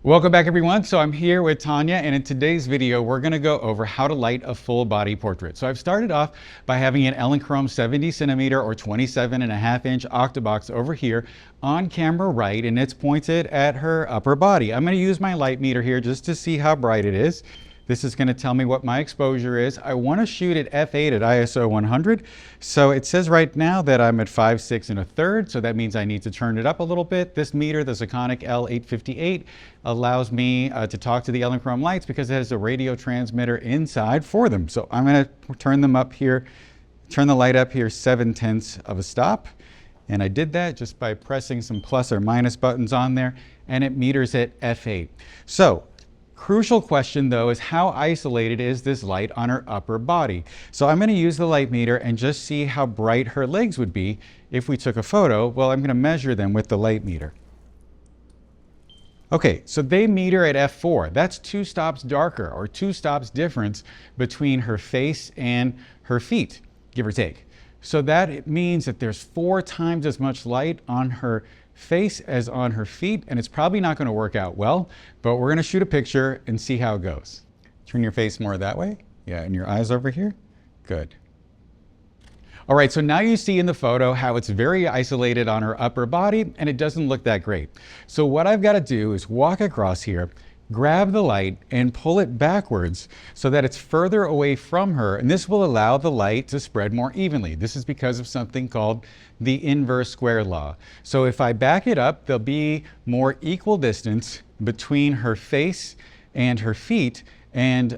Welcome back everyone. So I'm here with Tanya, and in today's video we're going to go over how to light a full body portrait. So I've started off by having an Elinchrom 70 centimeter or 27.5-inch Octabox over here on camera right, and it's pointed at her upper body. I'm going to use my light meter here just to see how bright it is. This is going to tell me what my exposure is. I want to shoot at f8 at ISO 100. So it says right now that I'm at 5.6 1/3. So that means I need to turn it up a little bit. This meter, the Sekonic L858, allows me to talk to the Elinchrom lights because it has a radio transmitter inside for them. So I'm going to turn them up here, turn the light up here 7/10 of a stop. And I did that just by pressing some plus or minus buttons on there, and it meters at f8. So crucial question though is how isolated is this light on her upper body? So I'm going to use the light meter and just see how bright her legs would be if we took a photo. Well, I'm going to measure them with the light meter. Okay, so they meter at f4. That's 2 stops darker, or 2 stops difference between her face and her feet, give or take. So that means that there's 4 times as much light on her face as on her feet, and it's probably not going to work out well, but we're going to shoot a picture and see how it goes. Turn your face more that way. Yeah, and your eyes over here. Good. All right, so now you see in the photo how it's very isolated on her upper body, and it doesn't look that great. So what I've got to do is walk across here, grab the light and pull it backwards so that it's further away from her, and this will allow the light to spread more evenly. This is because of something called the inverse square law. So if I back it up, there'll be more equal distance between her face and her feet, and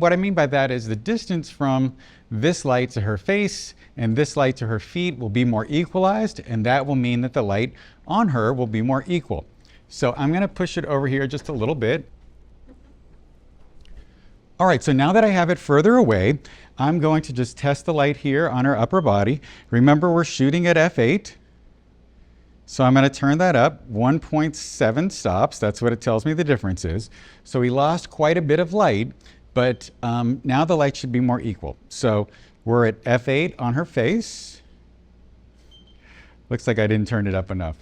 what I mean by that is the distance from this light to her face and this light to her feet will be more equalized, and that will mean that the light on her will be more equal. So I'm going to push it over here just a little bit. All right, so now that I have it further away, I'm going to just test the light here on her upper body. Remember, we're shooting at f8. So I'm going to turn that up 1.7 stops. That's what it tells me the difference is. So we lost quite a bit of light, but now the light should be more equal. So we're at f8 on her face. Looks like I didn't turn it up enough.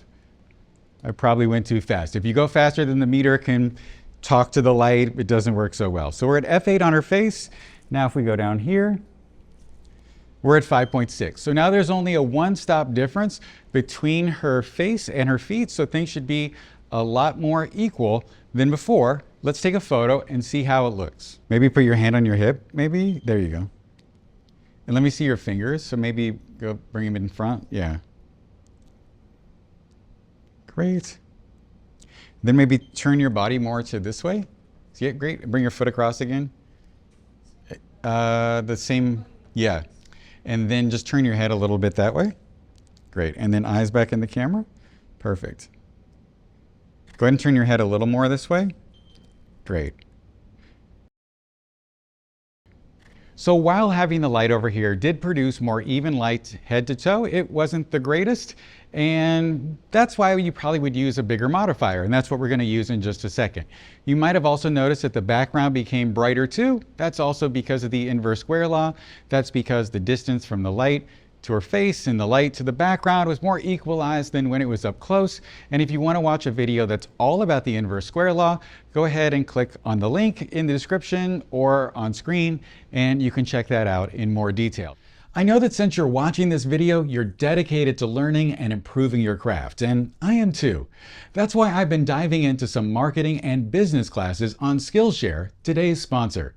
I probably went too fast. If you go faster than the meter can talk to the light, it doesn't work so well. So we're at f8 on her face. Now if we go down here, we're at 5.6. So now there's only a 1-stop difference between her face and her feet, so things should be a lot more equal than before. Let's take a photo and see how it looks. Maybe put your hand on your hip, maybe. There you go. And let me see your fingers. So maybe go bring them in front. Yeah. Great. Then maybe turn your body more to this way. See it? Great. Bring your foot across again. The same, yeah. And then just turn your head a little bit that way. Great. And then eyes back in the camera. Perfect. Go ahead and turn your head a little more this way. Great. So while having the light over here did produce more even light head to toe, it wasn't the greatest. And that's why you probably would use a bigger modifier. And that's what we're going to use in just a second. You might have also noticed that the background became brighter too. That's also because of the inverse square law. That's because the distance from the light to her face and the light to the background was more equalized than when it was up close. And if you want to watch a video that's all about the inverse square law, go ahead and click on the link in the description or on screen, and you can check that out in more detail. I know that since you're watching this video, you're dedicated to learning and improving your craft, and I am too. That's why I've been diving into some marketing and business classes on Skillshare, today's sponsor.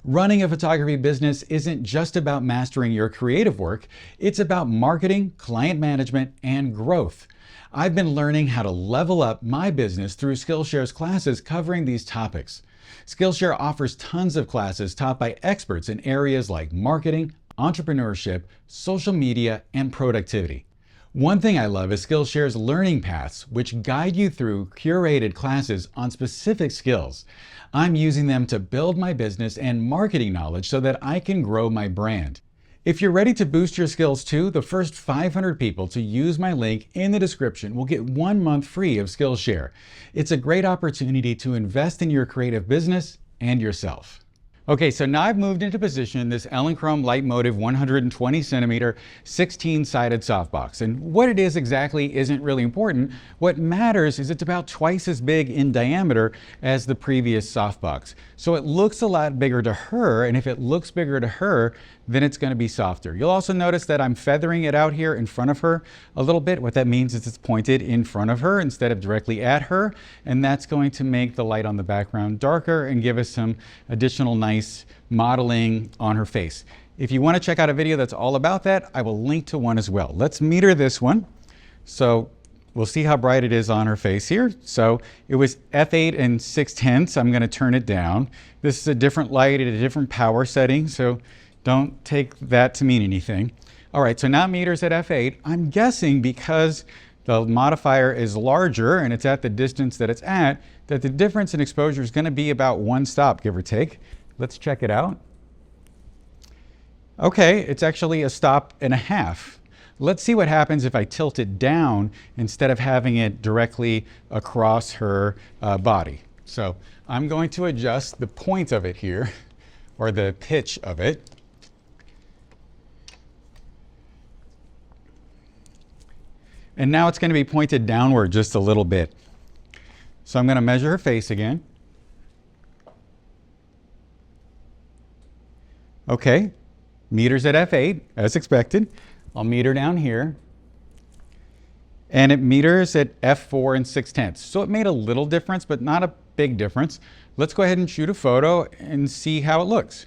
Running a photography business isn't just about mastering your creative work, it's about marketing, client management, and growth. I've been learning how to level up my business through Skillshare's classes covering these topics. Skillshare offers tons of classes taught by experts in areas like marketing, entrepreneurship, social media, and productivity. One thing I love is Skillshare's learning paths, which guide you through curated classes on specific skills. I'm using them to build my business and marketing knowledge so that I can grow my brand. If you're ready to boost your skills too, the first 500 people to use my link in the description will get 1 month free of Skillshare. It's a great opportunity to invest in your creative business and yourself. Okay, so now I've moved into position this Elinchrom Litemotiv 120 centimeter 16-sided softbox. And what it is exactly isn't really important. What matters is it's about twice as big in diameter as the previous softbox. So it looks a lot bigger to her, and if it looks bigger to her, then it's going to be softer. You'll also notice that I'm feathering it out here in front of her a little bit. What that means is it's pointed in front of her instead of directly at her, and that's going to make the light on the background darker and give us some additional nice modeling on her face. If you want to check out a video that's all about that, I will link to one as well. Let's meter this one. So we'll see how bright it is on her face here. So it was f8 and 6/10. I'm going to turn it down. This is a different light at a different power setting, so don't take that to mean anything. All right, so now meters at f8. I'm guessing because the modifier is larger and it's at the distance that it's at, that the difference in exposure is going to be about 1 stop, give or take. Let's check it out. Okay, it's actually 1.5 stops. Let's see what happens if I tilt it down instead of having it directly across her body. So I'm going to adjust the point of it here, or the pitch of it. And now it's going to be pointed downward just a little bit. So I'm going to measure her face again. Okay, meters at f8, as expected. I'll meter down here. And it meters at f4 and 6/10. So it made a little difference, but not a big difference. Let's go ahead and shoot a photo and see how it looks.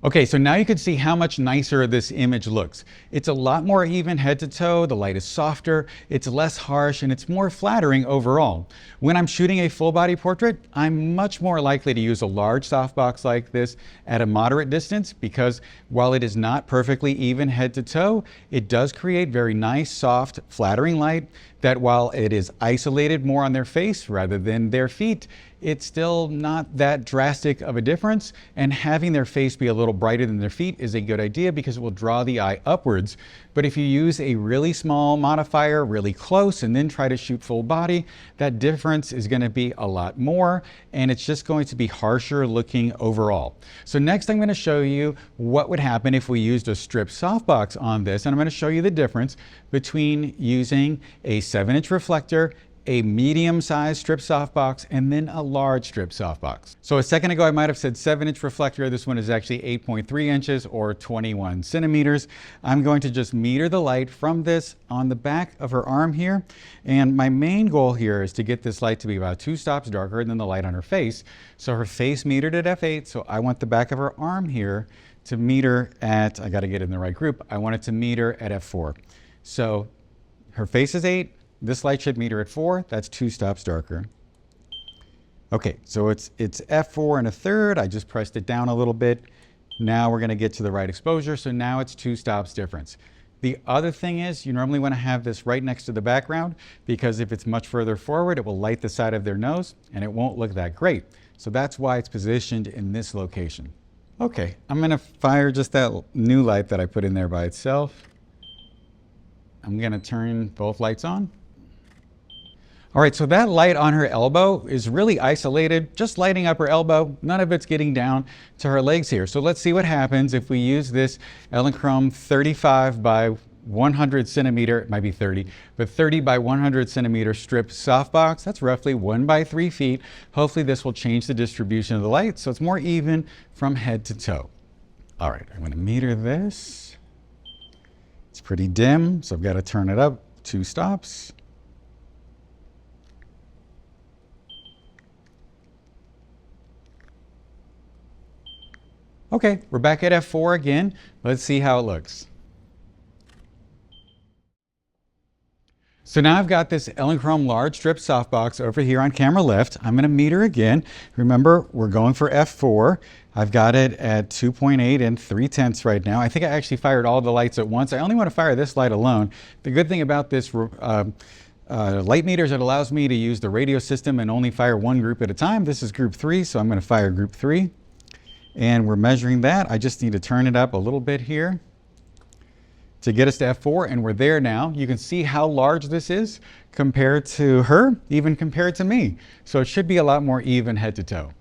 Okay, so now you can see how much nicer this image looks. It's a lot more even head to toe, the light is softer, it's less harsh, and it's more flattering overall. When I'm shooting a full body portrait, I'm much more likely to use a large softbox like this at a moderate distance because while it is not perfectly even head to toe, it does create very nice, soft, flattering light that while it is isolated more on their face rather than their feet, it's still not that drastic of a difference, and having their face be a little brighter than their feet is a good idea because it will draw the eye upwards. But if you use a really small modifier really close and then try to shoot full body, that difference is going to be a lot more, and it's just going to be harsher looking overall. So next I'm going to show you what would happen if we used a strip softbox on this, and I'm going to show you the difference between using a 7-inch reflector, a medium-sized strip softbox, and then a large strip softbox. So a second ago I might have said 7-inch reflector. This one is actually 8.3 inches or 21 centimeters. I'm going to just meter the light from this on the back of her arm here. And my main goal here is to get this light to be about 2 stops darker than the light on her face. So her face metered at f8, so I want the back of her arm here to meter at, I gotta get in the right group, I want it to meter at f4. So her face is 8, this light should meter at 4, that's 2 stops darker. Okay, so it's f4 1/3, I just pressed it down a little bit. Now we're gonna get to the right exposure, so now it's 2 stops difference. The other thing is you normally wanna have this right next to the background because if it's much further forward, it will light the side of their nose and it won't look that great. So that's why it's positioned in this location. Okay, I'm gonna fire just that new light that I put in there by itself. I'm gonna turn both lights on. All right, so that light on her elbow is really isolated, just lighting up her elbow. None of it's getting down to her legs here. So let's see what happens if we use this Elinchrom 35 by 100 centimeter, it might be 30, but 30 by 100 centimeter strip softbox. That's roughly 1 by 3 feet. Hopefully this will change the distribution of the light so it's more even from head to toe. All right, I'm gonna meter this. It's pretty dim, so I've got to turn it up 2 stops. Okay, we're back at f4 again. Let's see how it looks. So now I've got this Elinchrom large strip softbox over here on camera left. I'm going to meter again. Remember, we're going for f4. I've got it at 2.8 and 3/10 right now. I think I actually fired all the lights at once. I only want to fire this light alone. The good thing about this light meter is it allows me to use the radio system and only fire one group at a time. This is group 3, so I'm going to fire group 3. And we're measuring that. I just need to turn it up a little bit here to get us to F4, and we're there now. You can see how large this is compared to her, even compared to me. So it should be a lot more even head to toe.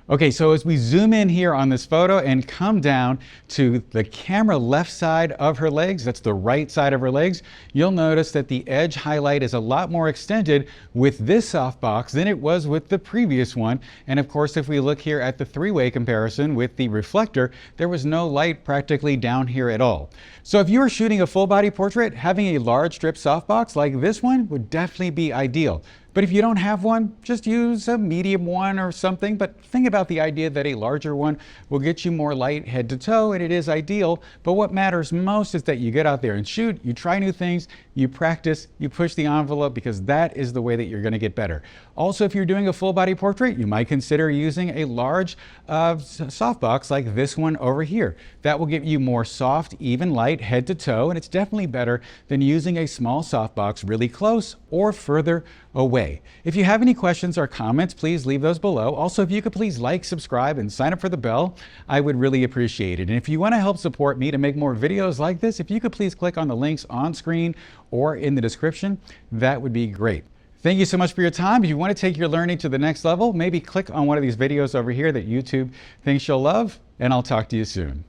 Okay, so as we zoom in here on this photo and come down to the camera left side of her legs, that's the right side of her legs, you'll notice that the edge highlight is a lot more extended with this softbox than it was with the previous one. And of course, if we look here at the three-way comparison with the reflector, there was no light practically down here at all. So if you were shooting a full body portrait, having a large strip softbox like this one would definitely be ideal. But if you don't have one, just use a medium one or something. But think about the idea that a larger one will get you more light head to toe, and it is ideal. But what matters most is that you get out there and shoot, you try new things, you practice, you push the envelope, because that is the way that you're going to get better. Also, if you're doing a full body portrait, you might consider using a large softbox like this one over here. That will give you more soft, even light head to toe, and it's definitely better than using a small softbox really close or further away. If you have any questions or comments, please leave those below. Also, if you could please like, subscribe, and sign up for the bell, I would really appreciate it. And if you want to help support me to make more videos like this, if you could please click on the links on screen or in the description, that would be great. Thank you so much for your time. If you want to take your learning to the next level, maybe click on one of these videos over here that YouTube thinks you'll love, and I'll talk to you soon.